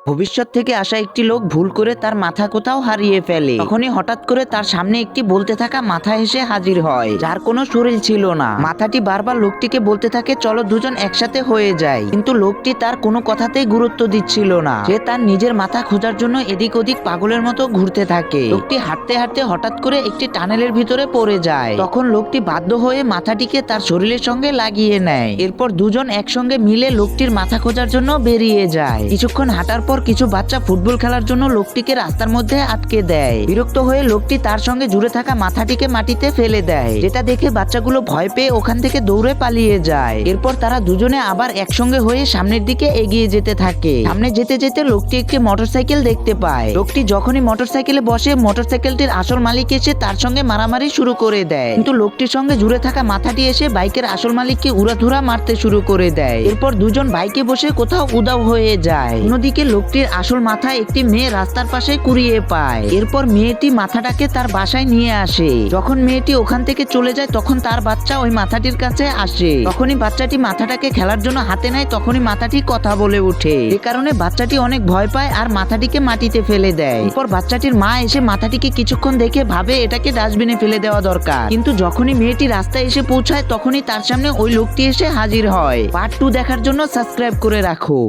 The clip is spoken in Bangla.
ভবিষ্যৎ থেকে আসা একটি লোক ভুল করে তার মাথা কোথাও হারিয়ে ফেলে। তখনই হঠাৎ করে তার সামনে একটি বলতে থাকা মাথা এসে হাজির হয়, যার কোনো শরীর ছিল না। মাথাটি বারবার লোকটিকে বলতে থাকে, চলো দুজন একসাথে হয়ে যায়। কিন্তু লোকটি তার কোনো কথাতেই গুরুত্ব দিচ্ছিল না। সে তার নিজের মাথা খোঁজার জন্য এদিক ওদিক পাগলের মতো ঘুরতে থাকে। লোকটি হাঁটতে হাঁটতে হঠাৎ করে একটি টানেলের ভিতরে পড়ে যায়। তখন লোকটি বাধ্য হয়ে মাথাটিকে তার শরীরের সঙ্গে লাগিয়ে নেয়। এরপর দুজন একসঙ্গে মিলে লোকটির মাথা খোঁজার জন্য বেরিয়ে যায়। কিছুক্ষণ হাঁটার পর কিছু বাচ্চা ফুটবল খেলার জন্য লোকটিকে রাস্তার মধ্যে আটকে দেয়। বিরক্ত হয়ে লোকটি তার সঙ্গে জুড়ে থাকা মাথাটিকে মাটিতে ফেলে দেয়, যেটা দেখে বাচ্চাগুলো ভয় পেয়ে ওখান থেকে দৌড়ে পালিয়ে যায়। এরপর তারা দুজনে আবার একসঙ্গে হয়ে সামনের দিকে এগিয়ে যেতে থাকে। সামনে যেতে যেতে লোকটি একটি মোটরসাইকেল দেখতে পায়। লোকটি যখনই মোটরসাইকেলে বসে, মোটরসাইকেলটির আসল মালিক এসে তার সঙ্গে মারামারি শুরু করে দেয়। কিন্তু লোকটির সঙ্গে জুড়ে থাকা মাথাটি এসে বাইকের আসল মালিককে উড়াধুরা মারতে শুরু করে দেয়। এরপর দুজন বাইকে বসে কোথাও উধাও হয়ে যায়। অন্যদিকে লোকটির আসল মাথা একটি মেয়ে রাস্তার পাশে কুড়িয়ে পায়। এরপর মেয়েটি মাথাটাকে তার বাসায় নিয়ে আসে। যখন মেয়েটি ওখান থেকে চলে যায়, তখন তার বাচ্চা ওই মাথাটির কাছে আসে। তখনই বাচ্চাটি মাথাটাকে খেলার জন্য হাতে নেয়। তখনই মাথাটি কথা বলে ওঠে। এ কারণে বাচ্চাটি অনেক ভয় পায় আর মাথাটিকে মাটিতে ফেলে দেয়। এরপর বাচ্চাটির মা এসে মাথাটিকে কিছুক্ষণ দেখে ভাবে এটাকে ডাস্টবিনে ফেলে দেওয়া দরকার। কিন্তু যখনই মেয়েটি রাস্তায় এসে পৌঁছায়, তখনই তার সামনে ওই লোকটি এসে হাজির হয়। পার্ট 2 দেখার জন্য সাবস্ক্রাইব করে রাখো।